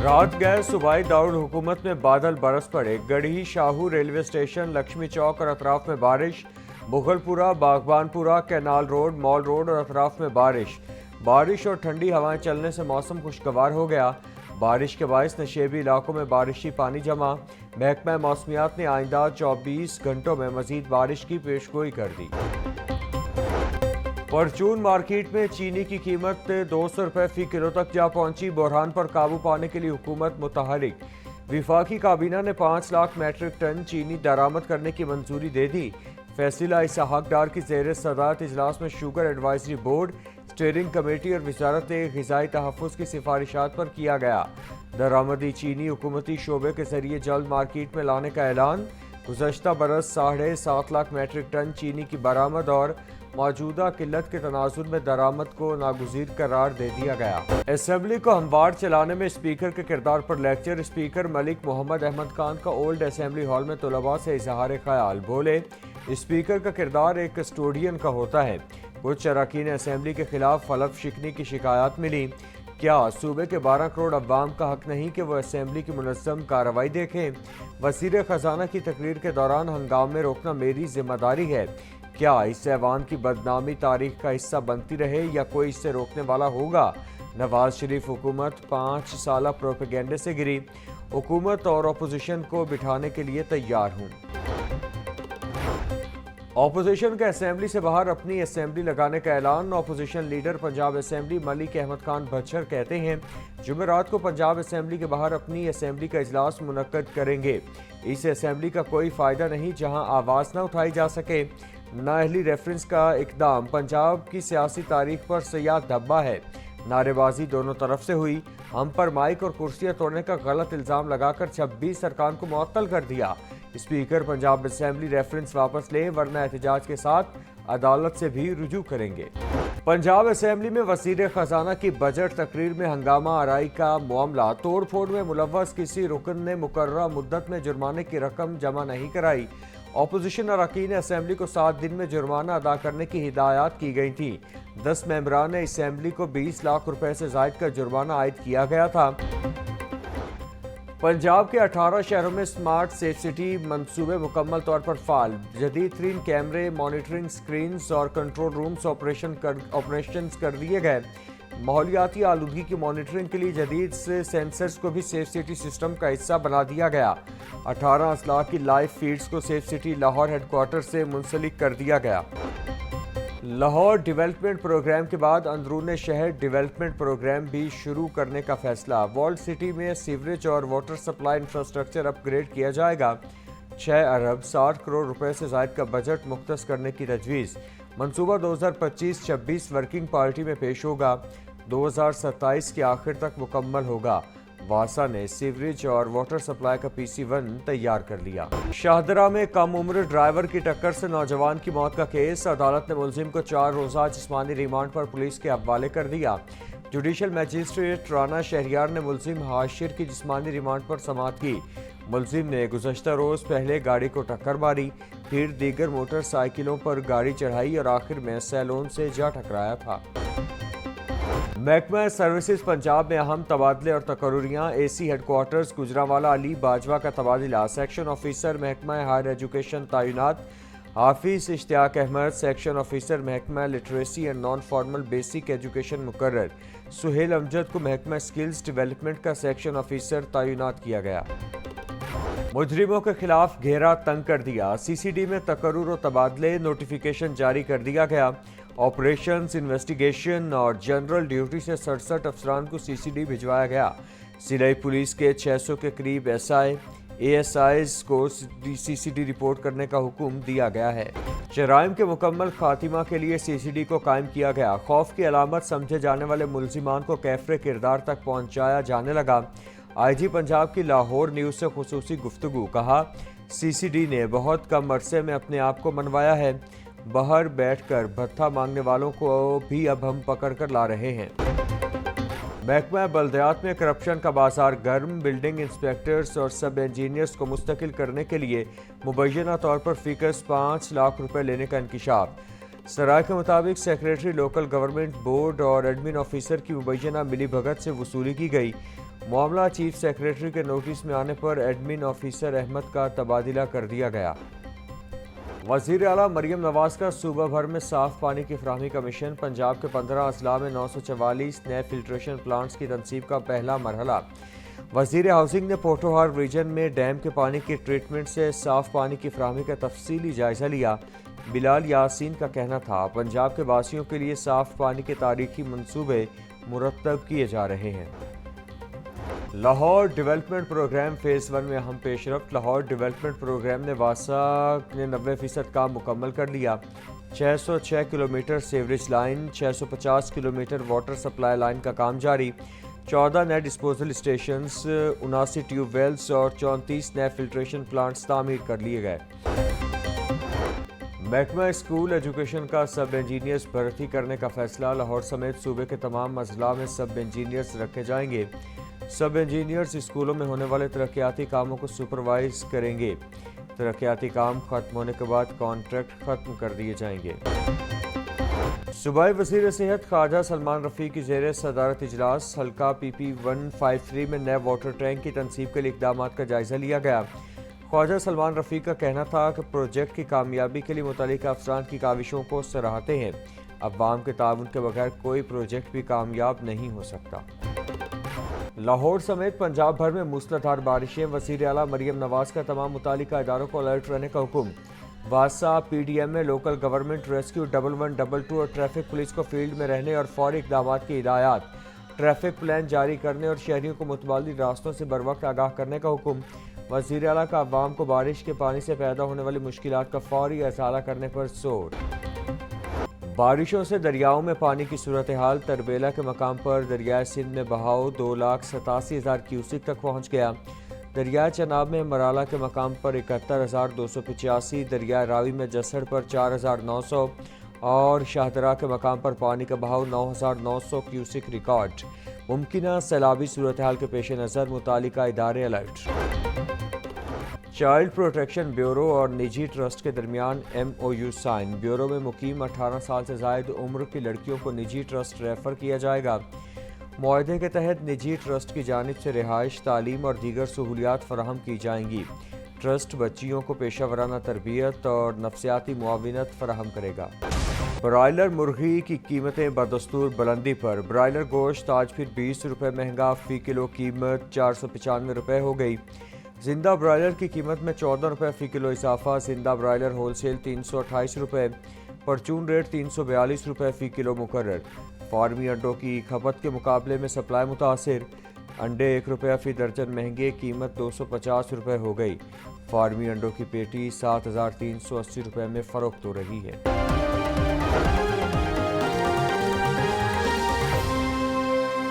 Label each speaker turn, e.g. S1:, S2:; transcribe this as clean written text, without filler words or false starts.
S1: रात गए सूबाई दारुल हुकूमत में बादल बरस पड़े। गढ़ी शाहू रेलवे स्टेशन, लक्ष्मी चौक और अतराफ में बारिश। Mughalpura, Baghbanpura, canal road, mall road और अतराफ में बारिश और ठंडी हवाएं चलने से मौसम खुशगवार हो गया। बारिश के बायस नशेबी इलाकों में बारिशी पानी जमा। महकमा मौसमियात ने आइंदा 24 घंटों में मजीद बारिश की पेशगोई कर दी। परचून मार्केट में चीनी की कीमत 200 रुपये फी किलो तक जा पहुंची। बहरान पर काबू पाने के लिए हुकूमत मुतहरिक। विफाकी काबीना ने 5 लाख मैट्रिक टन चीनी दरामद करने की मंजूरी दे दी। फैसला इसहाक डार की ज़ेर सदारत इजलास में sugar advisory board, steering committee और वजारत ग़िज़ाई तहफ़्फ़ुज़ की सिफारिशात पर किया गया। दरामदी चीनी हुकूमती शोबे के जरिए जल्द मार्केट में लाने का ऐलान। गुज़श्ता बरस 7.5 लाख मैट्रिक टन चीनी की बरामद और मौजूदा किल्लत के तनाजुर में दरामद को नागुज़ीर करार दे दिया गया। असेंबली को हमवार चलाने में स्पीकर के किरदार पर लेक्चर। स्पीकर मलिक मोहम्मद अहमद खान का ओल्ड असेंबली हॉल में तलबा से इजहार ख्याल। बोले, स्पीकर का किरदार एक कस्टोडियन का होता है। कुछ अरकान असेंबली के खिलाफ हलफ शिकनी की शिकायत मिली। क्या सूबे के 12 करोड़ अवाम का हक नहीं कि वो असेंबली की मुनज़्ज़म कार्रवाई देखें? वज़ीर ख़जाना की तकरीर के दौरान हंगामे रोकना मेरी जिम्मेदारी है। क्या इससे अवाम की बदनामी तारीख का हिस्सा बनती रहे या कोई इससे रोकने वाला होगा? नवाज शरीफ हुकूमत 5 साला प्रोपेगेंडे से गिरी। हुकूमत और अपोजिशन को बिठाने के लिए तैयार हूँ। अपोजिशन का असेंबली से बाहर अपनी असेंबली लगाने का ऐलान। Opposition leader Punjab assembly Malik Ahmad Khan Bhachar कहते हैं, जुमेरात को पंजाब असेंबली के बाहर अपनी असेंबली का इजलास मुनक्कद करेंगे। इस असेंबली का कोई फ़ायदा नहीं जहां आवाज़ न उठाई जा सके। नाअहली रेफरेंस का इकदाम पंजाब की सियासी तारीख पर सयाह धब्बा है। नारेबाजी दोनों तरफ से हुई। हम पर माइक और कुर्सियां तोड़ने का गलत इल्ज़ाम लगाकर 26 अरकान को मुअत्तल कर दिया। स्पीकर पंजाब असेंबली रेफरेंस वापस ले वरना एहतजाज के साथ अदालत से भी रुजू करेंगे। पंजाब असेंबली में वज़ीर ख़जाना की बजट तकरीर में हंगामा आराई का मामला। तोड़ फोड़ में मुलव्वस किसी रुकन ने मुकर्ररा मुद्दत में जुर्माने की रकम जमा नहीं कराई। अपोजिशन अरकान असेंबली को 7 दिन में जुर्माना अदा करने की हिदायत की गई थी। 10 मेंबरान असेंबली को 20 लाख रुपए से ज़ायद का जुर्माना आयद किया गया था। पंजाब के 18 शहरों में स्मार्ट सेफ सिटी मंसूबे मुकम्मल तौर पर फाल। जदीद तरीन कैमरे, मॉनिटरिंग स्क्रीन्स और कंट्रोल रूम्स ऑपरेशन कर दिए गए। माहौलियाती आलूदगी की मॉनिटरिंग के लिए जदीद से सेंसर्स को भी सेफ सिटी सिस्टम का हिस्सा बना दिया गया। 18 अजला की लाइव फीड्स को सेफ सिटी लाहौर हेडक्वार्टर से मुंसलिक कर दिया गया। लाहौर डेवलपमेंट प्रोग्राम के बाद अंदरूनी शहर डेवलपमेंट प्रोग्राम भी शुरू करने का फैसला। वर्ल्ड सिटी में सीवरेज और वाटर सप्लाई इंफ्रास्ट्रक्चर अपग्रेड किया जाएगा। 6 अरब 60 करोड़ रुपए से ज़ायद का बजट मुख्तस करने की तजवीज़। मंसूबा 2025-26 वर्किंग पार्टी में पेश होगा। 2027 के आखिर तक मुकम्मल होगा। वासा ने सीवरेज और वाटर सप्लाई का PC1 तैयार कर लिया। शाहदरा में कम उम्र ड्राइवर की टक्कर से नौजवान की मौत का केस। अदालत ने मुलजिम को 4 रोज़ा जिस्मानी रिमांड पर पुलिस के हवाले कर दिया। जुडिशल मजिस्ट्रेट राना शहरियार ने मुलजिम हाशिर की जिस्मानी रिमांड पर समाअत की। मुलजिम ने गुज़श्ता रोज़ पहले गाड़ी को टक्कर मारी, फिर दीगर मोटरसाइकिलों पर गाड़ी चढ़ाई और आखिर में सैलोन से जा टकराया था। महकमा सर्विसेज पंजाब में अहम तबादले और तकर्रुरियाँ। AC हेडक्वार्टर्स गुजरांवाला अली बाजवा का तबादला। सेक्शन ऑफिसर महकमा हायर एजुकेशन तैनात। हाफिज इश्तियाक अहमद सेक्शन ऑफिसर महकमा literacy and non formal basic education मुकर्रर। सुहेल अमजद को महकमा स्किल्स डेवलपमेंट का सेक्शन ऑफिसर तैनात किया गया। मुजरिमों के खिलाफ घेरा तंग कर दिया। CCD में तकर्रुर और तबादले नोटिफिकेशन जारी कर दिया गया। ऑपरेशंस, इन्वेस्टिगेशन और जनरल ड्यूटी से 67 अफसरान को CCD भिजवाया गया। सिलाई पुलिस के 600 के करीब SI, ASIs को CCD रिपोर्ट करने का हुक्म दिया गया है। जराइम के मुकम्मल खातिमा के लिए CCD को कायम किया गया। खौफ की अलामत समझे जाने वाले मुलजिमान को कैफरे किरदार तक पहुँचाया जाने लगा। IG पंजाब की लाहौर न्यूज़ से खुसूसी गुफ्तगू। कहा, CCD ने बहुत कम अरसे में अपने आप को मनवाया है। बाहर बैठकर भत्ता मांगने वालों को भी अब हम पकड़ कर ला रहे हैं। महकमा बल्दियात में करप्शन का बाजार गर्म। बिल्डिंग इंस्पेक्टर्स और सब इंजीनियर्स को मुस्तकिल करने के लिए मुबैना तौर पर फ़ीकस 5 लाख रुपए लेने का इंकिशाफ। सराय के मुताबिक सेक्रेटरी लोकल गवर्नमेंट बोर्ड और एडमिन ऑफिसर की मुबैना मिली भगत से वसूली की गई। معاملہ چیف سیکریٹری کے نوٹس میں آنے پر ایڈمن آفیسر احمد کا تبادلہ کر دیا گیا۔ وزیر اعلیٰ مریم نواز کا صوبہ بھر میں صاف پانی کی فراہمی کا مشن۔ پنجاب کے 15 اضلاع میں 944 نئے فلٹریشن پلانٹس کی تنصیب کا پہلا مرحلہ۔ وزیر ہاؤسنگ نے پوٹھوہار ریجن میں ڈیم کے پانی کی ٹریٹمنٹ سے صاف پانی کی فراہمی کا تفصیلی جائزہ لیا۔ بلال یاسین کا کہنا تھا، پنجاب کے واسیوں کے لیے صاف پانی کے تاریخی منصوبے مرتب کیے جا رہے ہیں۔ لاہور ڈیولپمنٹ پروگرام فیز 1 میں اہم پیش رفت۔ لاہور ڈیولپمنٹ پروگرام نے واسا نے 90% کام مکمل کر لیا۔ 606 kilometre sewerage line, 650 kilometre water supply line کا کام جاری۔ 14 نئے ڈسپوزل اسٹیشنز، 79 ٹیوب ویلز اور 34 نئے فلٹریشن پلانٹس تعمیر کر لیے گئے۔ محکمہ اسکول ایجوکیشن کا سب انجینئرز بھرتی کرنے کا فیصلہ۔ لاہور سمیت صوبے کے تمام اضلاع میں سب انجینئرز رکھے جائیں گے۔ سب انجینئرز اسکولوں میں ہونے والے ترقیاتی کاموں کو سپروائز کریں گے۔ ترقیاتی کام ختم ہونے کے بعد کانٹریکٹ ختم کر دیے جائیں گے۔ صوبائی وزیر صحت خواجہ سلمان رفیع کی زیر صدارت اجلاس۔ حلقہ PP 153 میں نئے واٹر ٹینک کی تنصیب کے لیے اقدامات کا جائزہ لیا گیا۔ خواجہ سلمان رفیع کا کہنا تھا کہ پروجیکٹ کی کامیابی کے لیے متعلقہ افسران کی کاوشوں کو سراہتے ہیں۔ عوام کے تعاون کے بغیر کوئی پروجیکٹ بھی کامیاب نہیں ہو سکتا۔ لاہور سمیت پنجاب بھر میں موسلادھار بارشیں۔ وزیر اعلیٰ مریم نواز کا تمام متعلقہ اداروں کو الرٹ رہنے کا حکم۔ واسا PDM میں لوکل گورنمنٹ ریسکیو 1112 اور ٹریفک پولیس کو فیلڈ میں رہنے اور فوری اقدامات کی ہدایات۔ ٹریفک پلان جاری کرنے اور شہریوں کو متبادل راستوں سے بروقت آگاہ کرنے کا حکم۔ وزیر اعلیٰ کا عوام کو بارش کے پانی سے پیدا ہونے والی مشکلات کا فوری ازالہ کرنے پر زور۔ بارشوں سے دریاؤں میں پانی کی صورتحال۔ تربیلا کے مقام پر دریائے سندھ میں بہاؤ 2,87,000 کیوسک تک پہنچ گیا۔ دریائے چناب میں مرالہ کے مقام پر 71,285، دریائے راوی میں جسڑ پر 4,900 اور شاہدرہ کے مقام پر پانی کا بہاؤ 9,900 کیوسک ریکارڈ۔ ممکنہ سیلابی صورتحال کے پیش نظر متعلقہ ادارے الرٹ۔ چائلڈ پروٹیکشن بیورو اور نجی ٹرسٹ کے درمیان MOU سائن۔ بیورو میں مقیم 18 سال سے زائد عمر کی لڑکیوں کو نجی ٹرسٹ ریفر کیا جائے گا۔ معاہدے کے تحت نجی ٹرسٹ کی جانب سے رہائش، تعلیم اور دیگر سہولیات فراہم کی جائیں گی۔ ٹرسٹ بچیوں کو پیشہ ورانہ تربیت اور نفسیاتی معاونت فراہم کرے گا۔ برائلر مرغی کی قیمتیں بدستور بلندی پر۔ برائلر گوشت آج پھر 20 روپے مہنگا، فی کلو قیمت 495 روپے ہو گئی۔ زندہ برائلر کی قیمت میں 14 روپے فی کلو اضافہ۔ زندہ برائلر ہول سیل 328 روپے، پرچون ریٹ 342 روپے فی کلو مقرر۔ فارمی انڈوں کی کھپت کے مقابلے میں سپلائی متاثر۔ انڈے 1 روپیہ فی درجن مہنگے، قیمت 250 روپے ہو گئی۔ فارمی انڈوں کی پیٹی 7,380 روپے میں فروخت ہو رہی ہے۔